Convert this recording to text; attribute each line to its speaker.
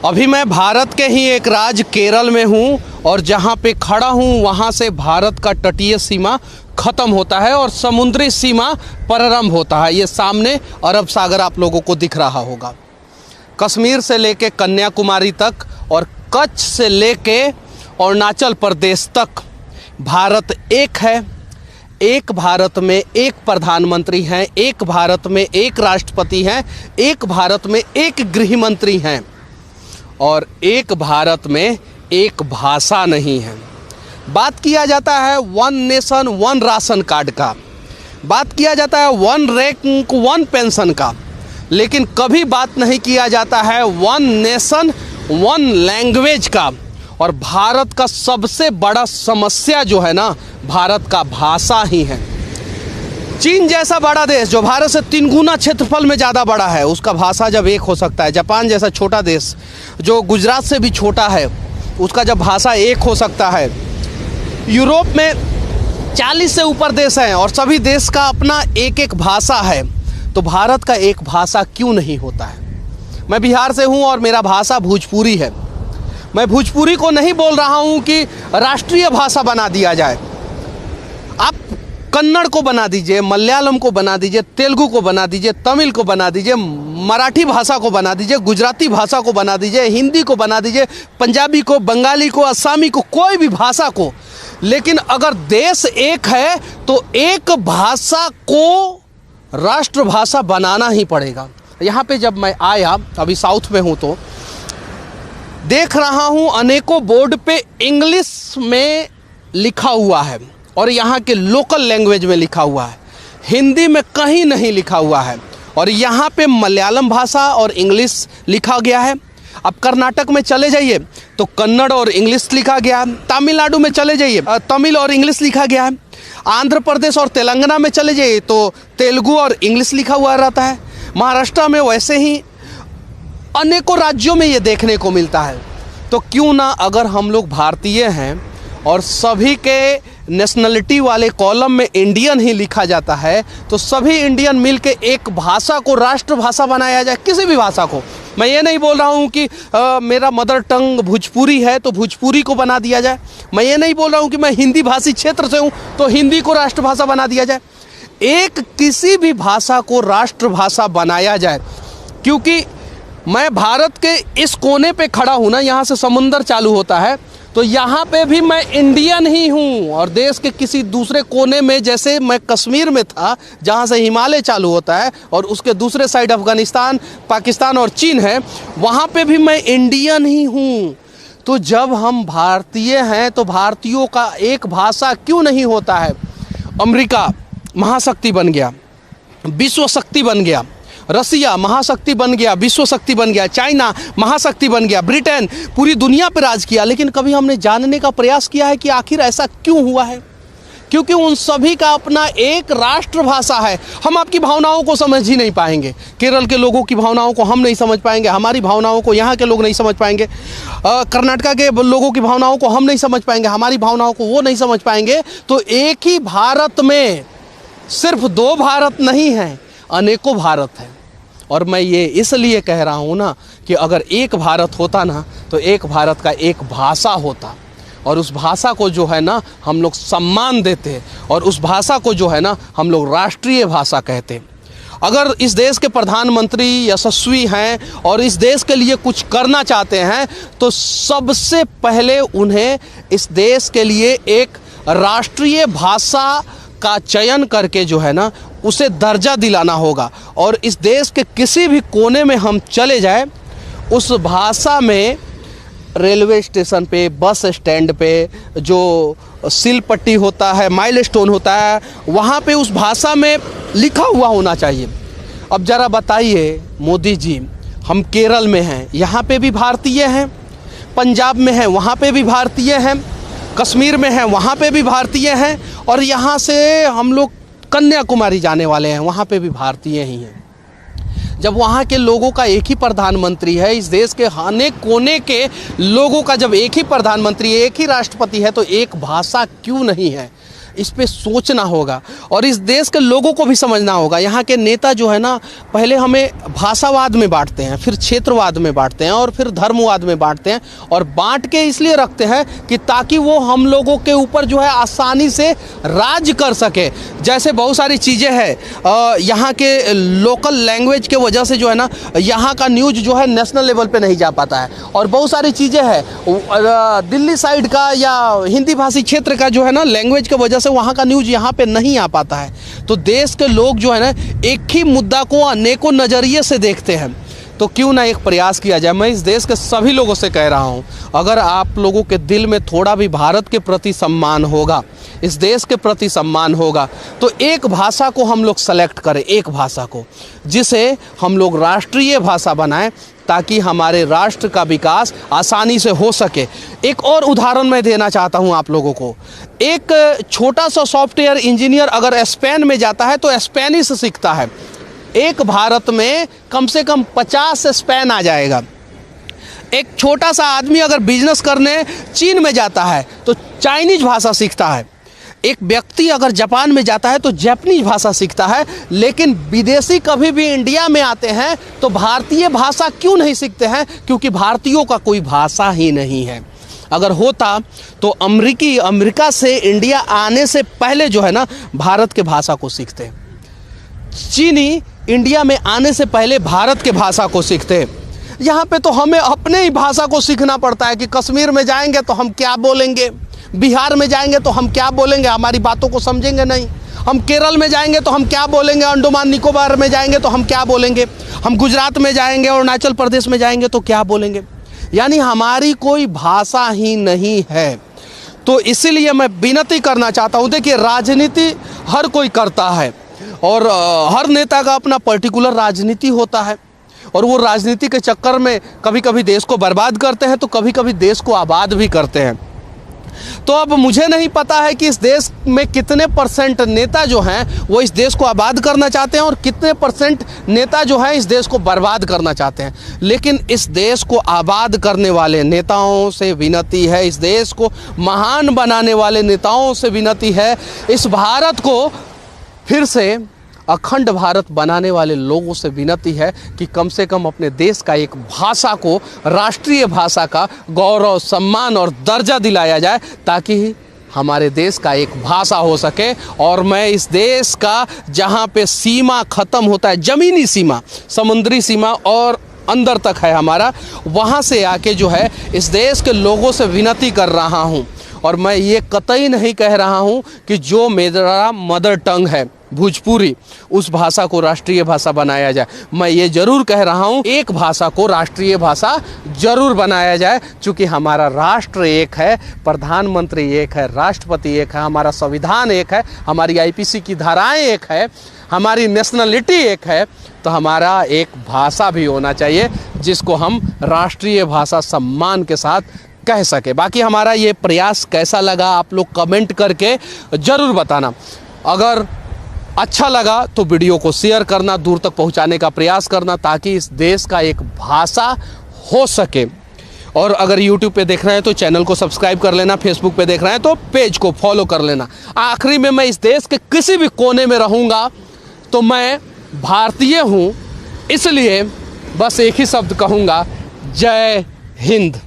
Speaker 1: अभी मैं भारत के ही एक राज्य केरल में हूँ और जहाँ पे खड़ा हूँ वहाँ से भारत का तटीय सीमा ख़त्म होता है और समुद्री सीमा प्रारंभ होता है। ये सामने अरब सागर आप लोगों को दिख रहा होगा। कश्मीर से लेके कन्याकुमारी तक और कच्छ से लेके अरुणाचल प्रदेश तक भारत एक है। एक भारत में एक प्रधानमंत्री हैं, एक भारत में एक राष्ट्रपति हैं, एक भारत में एक गृह मंत्री हैं और एक भारत में एक भाषा नहीं है। बात किया जाता है one nation one ration card का, बात किया जाता है वन रैंक वन पेंशन का, लेकिन कभी बात नहीं किया जाता है वन नेशन वन लैंग्वेज का। और भारत का सबसे बड़ा समस्या जो है ना, भारत का भाषा ही है। चीन जैसा बड़ा देश जो भारत से 3 गुना क्षेत्रफल में ज़्यादा बड़ा है, उसका भाषा जब एक हो सकता है। जापान जैसा छोटा देश जो गुजरात से भी छोटा है, उसका जब भाषा एक हो सकता है। यूरोप में 40 से ऊपर देश हैं और सभी देश का अपना एक एक भाषा है, तो भारत का एक भाषा क्यों नहीं होता है। मैं बिहार से हूँ और मेरा भाषा भोजपुरी है। मैं भोजपुरी को नहीं बोल रहा हूँ कि राष्ट्रीय भाषा बना दिया जाए। आप कन्नड़ को बना दीजिए, मलयालम को बना दीजिए, तेलुगु को बना दीजिए, तमिल को बना दीजिए, मराठी भाषा को बना दीजिए, गुजराती भाषा को बना दीजिए, हिंदी को बना दीजिए, पंजाबी को, बंगाली को, असमी को, कोई भी भाषा को। लेकिन अगर देश एक है तो एक भाषा को राष्ट्रभाषा बनाना ही पड़ेगा। यहाँ पे जब मैं आया, अभी साउथ में हूँ, तो देख रहा हूँ अनेकों बोर्ड पे इंग्लिश में लिखा हुआ है और यहाँ के लोकल लैंग्वेज में लिखा हुआ है, हिंदी में कहीं नहीं लिखा हुआ है। और यहाँ पे मलयालम भाषा और इंग्लिश लिखा गया है। अब कर्नाटक में चले जाइए तो कन्नड़ और इंग्लिश लिखा गया है। तमिलनाडु में चले जाइए तमिल और इंग्लिश लिखा गया है। आंध्र प्रदेश और तेलंगाना में चले जाइए तो तेलुगु और इंग्लिश लिखा हुआ रहता है। महाराष्ट्र में वैसे ही अनेकों राज्यों में ये देखने को मिलता है। तो क्यों ना, अगर हम लोग भारतीय हैं और सभी के नेशनलिटी वाले कॉलम में इंडियन ही लिखा जाता है, तो सभी इंडियन मिलके एक भाषा को राष्ट्रभाषा बनाया जाए। किसी भी भाषा को, मैं ये नहीं बोल रहा हूँ कि मेरा मदर टंग भोजपुरी है तो भोजपुरी को बना दिया जाए। मैं ये नहीं बोल रहा हूँ कि मैं हिंदी भाषी क्षेत्र से हूँ तो हिंदी को राष्ट्रभाषा बना दिया जाए। एक किसी भी भाषा को राष्ट्रभाषा बनाया जाए। क्योंकि मैं भारत के इस कोने पे खड़ा हूँ ना, यहाँ से समुंदर चालू होता है, तो यहाँ पे भी मैं इंडियन ही हूँ। और देश के किसी दूसरे कोने में, जैसे मैं कश्मीर में था जहाँ से हिमालय चालू होता है और उसके दूसरे साइड अफ़गानिस्तान, पाकिस्तान और चीन है, वहाँ पे भी मैं इंडियन ही हूँ। तो जब हम भारतीय हैं तो भारतीयों का एक भाषा क्यों नहीं होता है। अमेरिका महाशक्ति बन गया, विश्व शक्ति बन गया, रसिया महाशक्ति बन गया, विश्व शक्ति बन गया, चाइना महाशक्ति बन गया, ब्रिटेन पूरी दुनिया पर राज किया। लेकिन कभी हमने जानने का प्रयास किया है कि आखिर ऐसा क्यों हुआ है। क्योंकि उन सभी का अपना एक राष्ट्रभाषा है। हम आपकी भावनाओं को समझ ही नहीं पाएंगे। केरल के लोगों की भावनाओं को हम नहीं समझ पाएंगे, हमारी भावनाओं को यहाँ के लोग नहीं समझ पाएंगे। कर्नाटक के लोगों की भावनाओं को हम नहीं समझ पाएंगे, हमारी भावनाओं को वो नहीं समझ पाएंगे। तो एक ही भारत में सिर्फ 2 भारत नहीं हैं, अनेकों भारत हैं। और मैं ये इसलिए कह रहा हूँ ना कि अगर एक भारत होता ना, तो एक भारत का एक भाषा होता और उस भाषा को जो है ना हम लोग सम्मान देते और उस भाषा को जो है ना हम लोग राष्ट्रीय भाषा कहते। अगर इस देश के प्रधानमंत्री यशस्वी हैं और इस देश के लिए कुछ करना चाहते हैं, तो सबसे पहले उन्हें इस देश के लिए एक राष्ट्रीय भाषा का चयन करके जो है ना उसे दर्जा दिलाना होगा। और इस देश के किसी भी कोने में हम चले जाए, उस भाषा में रेलवे स्टेशन पे, बस स्टैंड पे जो सील पट्टी होता है, माइलस्टोन होता है, वहाँ पे उस भाषा में लिखा हुआ होना चाहिए। अब ज़रा बताइए मोदी जी, हम केरल में हैं, यहाँ पे भी भारतीय हैं, पंजाब में हैं, वहाँ पे भी भारतीय हैं, कश्मीर में हैं, वहाँ पे भी भारतीय हैं, और यहाँ से हम लोग कन्याकुमारी जाने वाले हैं, वहाँ पे भी भारतीय ही हैं। जब वहाँ के लोगों का एक ही प्रधानमंत्री है, इस देश के अनेक कोने के लोगों का जब एक ही प्रधानमंत्री है, एक ही राष्ट्रपति है, तो एक भाषा क्यों नहीं है। इस पे सोचना होगा और इस देश के लोगों को भी समझना होगा। यहाँ के नेता जो है ना, पहले हमें भाषावाद में बांटते हैं, फिर क्षेत्रवाद में बांटते हैं और फिर धर्मवाद में बांटते हैं, और बांट के इसलिए रखते हैं कि ताकि वो हम लोगों के ऊपर जो है आसानी से राज कर सके। जैसे बहुत सारी चीज़ें हैं, यहाँ के लोकल लैंग्वेज के वजह से जो है ना, यहाँ का न्यूज़ जो है नेशनल लेवल पे नहीं जा पाता है, और बहुत सारी चीज़ें हैं दिल्ली साइड का या हिंदी भाषी क्षेत्र का जो है ना, लैंग्वेज के वजह से वहाँ का न्यूज़ यहाँ पे नहीं आ पाता है। तो देश के लोग जो है ना, एक ही मुद्दा को अनेकों नज़रिए से देखते हैं। तो क्यों ना एक प्रयास किया जाए। मैं इस देश के सभी लोगों से कह रहा हूँ, अगर आप लोगों के दिल में थोड़ा भी भारत के प्रति सम्मान होगा, इस देश के प्रति सम्मान होगा, तो एक भाषा को हम लोग सेलेक्ट करें, एक भाषा को, जिसे हम लोग राष्ट्रीय भाषा बनाएं, ताकि हमारे राष्ट्र का विकास आसानी से हो सके। एक और उदाहरण मैं देना चाहता हूं आप लोगों को। एक छोटा सा सॉफ्टवेयर इंजीनियर अगर स्पेन में जाता है तो स्पेनिश सीखता है। एक भारत में कम से कम 50 स्पेन आ जाएगा। एक छोटा सा आदमी अगर बिजनेस करने चीन में जाता है तो चाइनीज भाषा सीखता है। एक व्यक्ति अगर जापान में जाता है तो जापानीज भाषा सीखता है। लेकिन विदेशी कभी भी इंडिया में आते हैं तो भारतीय भाषा क्यों नहीं सीखते हैं? क्योंकि भारतीयों का कोई भाषा ही नहीं है। अगर होता तो अमेरिका से इंडिया आने से पहले जो है ना, भारत के भाषा को सीखते। चीनी इंडिया में आने से पहले भारत के भाषा को सीखते। यहाँ पे तो हमें अपने ही भाषा को सीखना पड़ता है कि कश्मीर में जाएंगे तो हम क्या बोलेंगे, बिहार में जाएंगे तो हम क्या बोलेंगे, हमारी बातों को समझेंगे नहीं। हम केरल में जाएंगे तो हम क्या बोलेंगे, अंडमान निकोबार में जाएंगे तो हम क्या बोलेंगे, हम गुजरात में जाएंगे, अरुणाचल प्रदेश में जाएंगे तो क्या बोलेंगे। यानी हमारी कोई भाषा ही नहीं है। तो इसीलिए मैं विनती करना चाहता हूँ, देखिए राजनीति हर कोई करता है और हर नेता का अपना पर्टिकुलर राजनीति होता है, और वो राजनीति के चक्कर में कभी कभी देश को बर्बाद करते हैं तो कभी कभी देश को आबाद भी करते हैं। तो अब मुझे नहीं पता है कि इस देश में कितने % नेता जो हैं वो इस देश को आबाद करना चाहते हैं और कितने % नेता जो हैं इस देश को बर्बाद करना चाहते हैं। लेकिन इस देश को आबाद करने वाले नेताओं से विनती है, इस देश को महान बनाने वाले नेताओं से विनती है, इस भारत को फिर से अखंड भारत बनाने वाले लोगों से विनती है कि कम से कम अपने देश का एक भाषा को राष्ट्रीय भाषा का गौरव, सम्मान और दर्जा दिलाया जाए, ताकि हमारे देश का एक भाषा हो सके। और मैं इस देश का जहाँ पे सीमा ख़त्म होता है, ज़मीनी सीमा, समुद्री सीमा और अंदर तक है हमारा, वहाँ से आके जो है इस देश के लोगों से विनती कर रहा हूँ। और मैं ये कतई नहीं कह रहा हूँ कि जो मेरा मदर टंग है भोजपुरी, उस भाषा को राष्ट्रीय भाषा बनाया जाए। मैं ये ज़रूर कह रहा हूँ एक भाषा को राष्ट्रीय भाषा ज़रूर बनाया जाए, क्योंकि हमारा राष्ट्र एक है, प्रधानमंत्री एक है, राष्ट्रपति एक है, हमारा संविधान एक है, हमारी IPC की धाराएं एक है, हमारी नेशनलिटी एक है। तो हमारा एक भाषा भी होना चाहिए जिसको हम राष्ट्रीय भाषा सम्मान के साथ कह सके। बाकी हमारा ये प्रयास कैसा लगा आप लोग कमेंट करके ज़रूर बताना। अगर अच्छा लगा तो वीडियो को शेयर करना, दूर तक पहुंचाने का प्रयास करना, ताकि इस देश का एक भाषा हो सके। और अगर YouTube पे देख रहे हैं तो चैनल को सब्सक्राइब कर लेना, Facebook पे देख रहे हैं तो पेज को फॉलो कर लेना। आखिरी में मैं इस देश के किसी भी कोने में रहूँगा तो मैं भारतीय हूँ, इसलिए बस एक ही शब्द कहूँगा, जय हिंद।